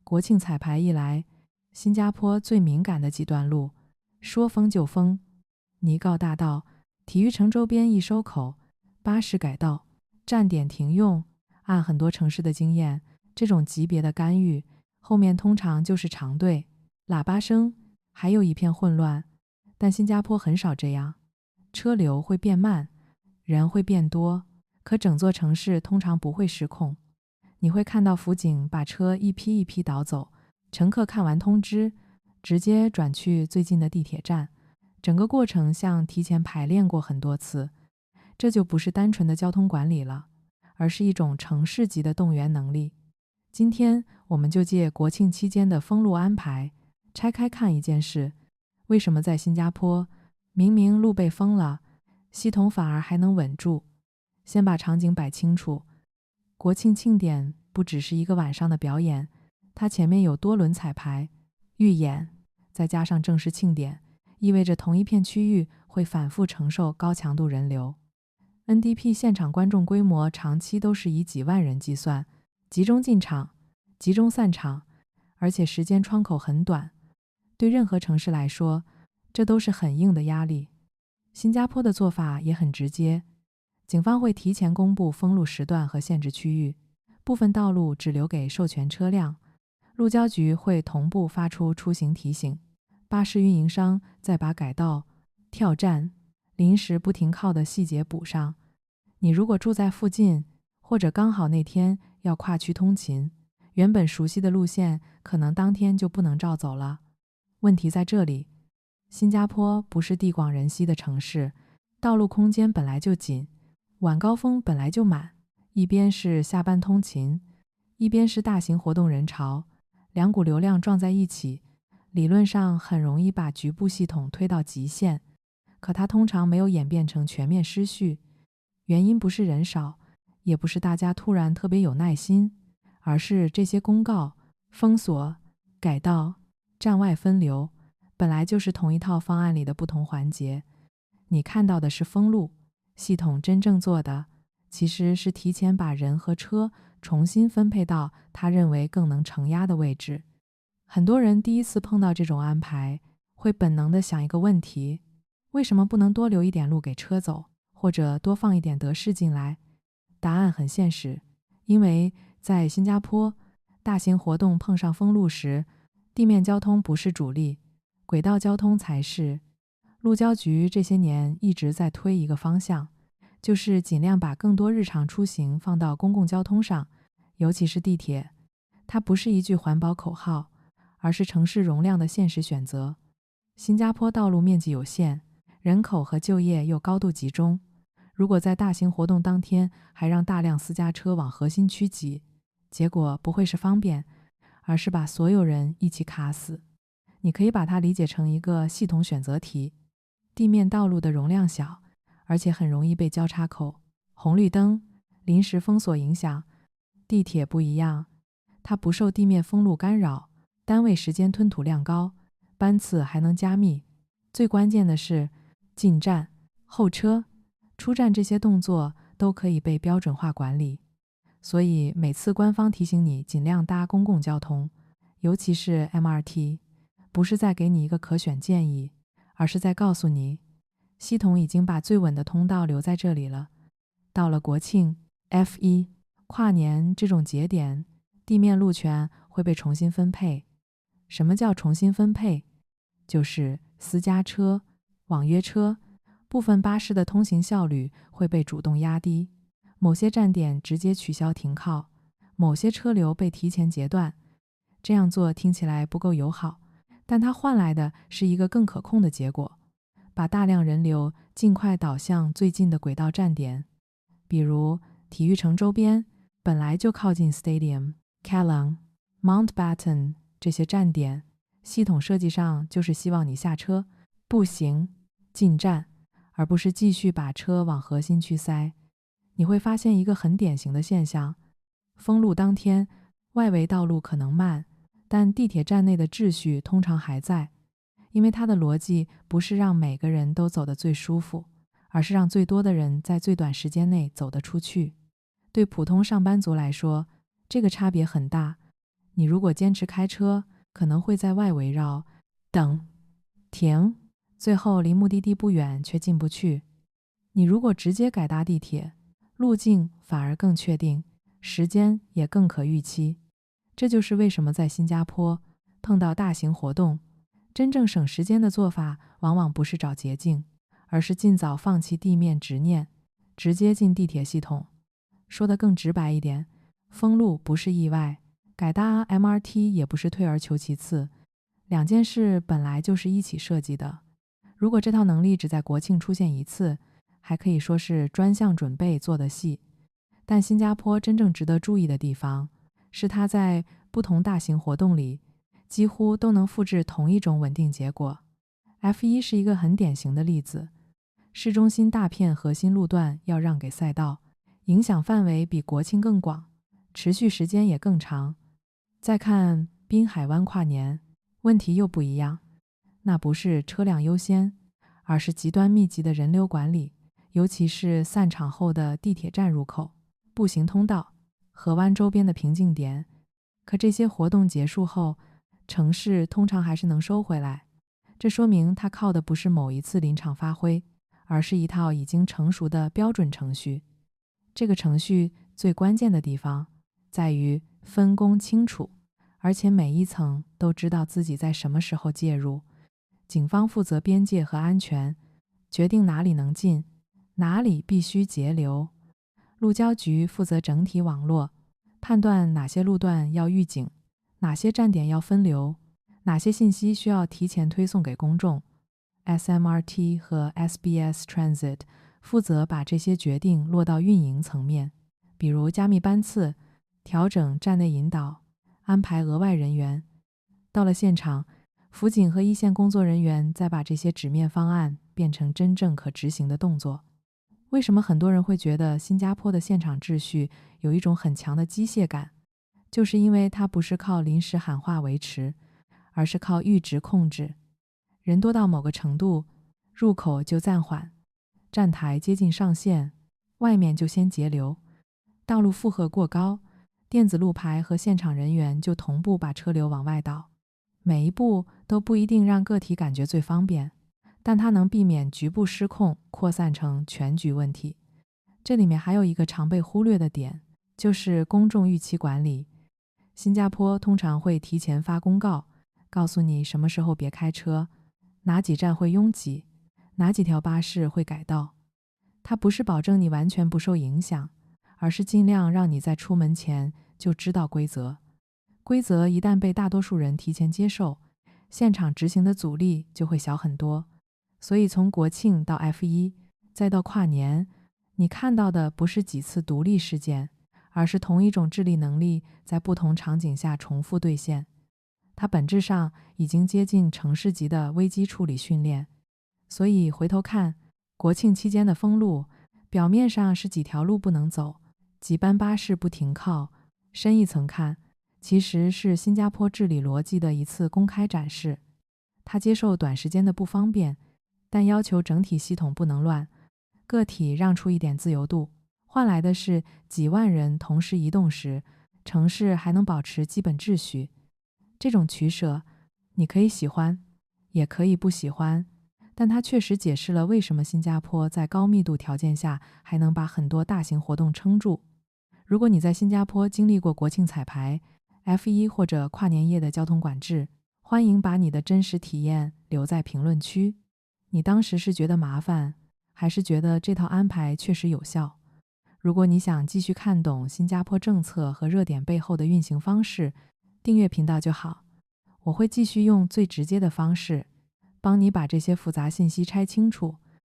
国庆彩排一来，新加坡最敏感的几段路，说封就封，尼告大道、体育城周边易收口、巴士改道、站点停用，按很多城市的经验，这种级别的干预，后面通常就是长队、喇叭声，还有一片混乱。但新加坡很少这样，车流会变慢，人会变多，可整座城市通常不会失控。你会看到辅警把车一批一批倒走，乘客看完通知，直接转去最近的地铁站，整个过程像提前排练过很多次。这就不是单纯的交通管理了，而是一种城市级的动员能力。今天我们就借国庆期间的封路安排，拆开看一件事：为什么在新加坡，明明路被封了，系统反而还能稳住？先把场景摆清楚。国庆庆典不只是一个晚上的表演，它前面有多轮彩排、预演，再加上正式庆典，意味着同一片区域会反复承受高强度人流。NDP 现场观众规模长期都是以几万人计算，集中进场，集中散场，而且时间窗口很短。对任何城市来说，这都是很硬的压力。新加坡的做法也很直接，警方会提前公布封路时段和限制区域，部分道路只留给授权车辆，路交局会同步发出出行提醒，巴士运营商再把改道、跳站、临时不停靠的细节补上。你如果住在附近，或者刚好那天要跨区通勤，原本熟悉的路线可能当天就不能照走了。问题在这里，新加坡不是地广人稀的城市，道路空间本来就紧，晚高峰本来就满，一边是下班通勤，一边是大型活动人潮，两股流量撞在一起，理论上很容易把局部系统推到极限，可它通常没有演变成全面失序。原因不是人少，也不是大家突然特别有耐心，而是这些公告、封锁、改道、站外分流本来就是同一套方案里的不同环节。你看到的是封路，系统真正做的其实是提前把人和车重新分配到他认为更能承压的位置。很多人第一次碰到这种安排，会本能地想一个问题：为什么不能多留一点路给车走，或者多放一点德士进来？答案很现实，因为在新加坡，大型活动碰上封路时，地面交通不是主力，轨道交通才是。路交局这些年一直在推一个方向，就是尽量把更多日常出行放到公共交通上，尤其是地铁。它不是一句环保口号，而是城市容量的现实选择。新加坡道路面积有限，人口和就业又高度集中，如果在大型活动当天还让大量私家车往核心区挤，结果不会是方便，而是把所有人一起卡死。你可以把它理解成一个系统选择题。地面道路的容量小，而且很容易被交叉口、红绿灯、临时封锁影响。地铁不一样，它不受地面封路干扰，单位时间吞吐量高，班次还能加密。最关键的是，进站、候车、出站这些动作都可以被标准化管理。所以每次官方提醒你尽量搭公共交通，尤其是 MRT， 不是在给你一个可选建议，而是在告诉你，系统已经把最稳的通道留在这里了。到了国庆、F1、跨年这种节点，地面路权会被重新分配。什么叫重新分配？就是私家车、网约车、部分巴士的通行效率会被主动压低，某些站点直接取消停靠，某些车流被提前截断。这样做听起来不够友好，但它换来的是一个更可控的结果，把大量人流尽快导向最近的轨道站点。比如体育城周边本来就靠近 Stadium、Kallang、Mountbatten 这些站点，系统设计上就是希望你下车、步行、进站，而不是继续把车往核心区塞。你会发现一个很典型的现象，封路当天，外围道路可能慢，但地铁站内的秩序通常还在，因为它的逻辑不是让每个人都走得最舒服，而是让最多的人在最短时间内走得出去。对普通上班族来说，这个差别很大。你如果坚持开车，可能会在外围绕、等、停，最后离目的地不远却进不去。你如果直接改搭地铁，路径反而更确定，时间也更可预期。这就是为什么在新加坡碰到大型活动，真正省时间的做法往往不是找捷径，而是尽早放弃地面执念，直接进地铁系统。说得更直白一点，封路不是意外，改搭 MRT 也不是退而求其次，两件事本来就是一起设计的。如果这套能力只在国庆出现一次，还可以说是专项准备做的细。但新加坡真正值得注意的地方，是它在不同大型活动里几乎都能复制同一种稳定结果。F1 是一个很典型的例子，市中心大片核心路段要让给赛道，影响范围比国庆更广，持续时间也更长。再看滨海湾跨年，问题又不一样，那不是车辆优先，而是极端密集的人流管理，尤其是散场后的地铁站入口、步行通道、河湾周边的瓶颈点。可这些活动结束后，城市通常还是能收回来，这说明它靠的不是某一次临场发挥，而是一套已经成熟的标准程序。这个程序最关键的地方在于分工清楚，而且每一层都知道自己在什么时候介入。警方负责边界和安全，决定哪里能进，哪里必须截流。路交局负责整体网络，判断哪些路段要预警，哪些站点要分流，哪些信息需要提前推送给公众。SMRT 和 SBS Transit 负责把这些决定落到运营层面，比如加密班次、调整站内引导、安排额外人员。到了现场，辅警和一线工作人员再把这些纸面方案变成真正可执行的动作。为什么很多人会觉得新加坡的现场秩序有一种很强的机械感？就是因为它不是靠临时喊话维持，而是靠阈值控制。人多到某个程度，入口就暂缓，站台接近上限，外面就先截流。道路负荷过高，电子路牌和现场人员就同步把车流往外导。每一步都不一定让个体感觉最方便，但它能避免局部失控扩散成全局问题。这里面还有一个常被忽略的点，就是公众预期管理。新加坡通常会提前发公告，告诉你什么时候别开车，哪几站会拥挤，哪几条巴士会改道。它不是保证你完全不受影响，而是尽量让你在出门前就知道规则。规则一旦被大多数人提前接受，现场执行的阻力就会小很多。所以从国庆到 F1， 再到跨年，你看到的不是几次独立事件，而是同一种智力能力在不同场景下重复兑现。它本质上已经接近城市级的危机处理训练。所以回头看国庆期间的封路，表面上是几条路不能走，几班巴士不停靠，深一层看，其实是新加坡治理逻辑的一次公开展示。他接受短时间的不方便，但要求整体系统不能乱，个体让出一点自由度，换来的是几万人同时移动时，城市还能保持基本秩序。这种取舍，你可以喜欢，也可以不喜欢，但它确实解释了为什么新加坡在高密度条件下还能把很多大型活动撑住。如果你在新加坡经历过国庆彩排、F1 或者跨年夜的交通管制，欢迎把你的真实体验留在评论区。你当时是觉得麻烦，还是觉得这套安排确实有效？如果你想继续看懂新加坡政策和热点背后的运行方式，订阅频道就好。我会继续用最直接的方式，帮你把这些复杂信息拆清楚，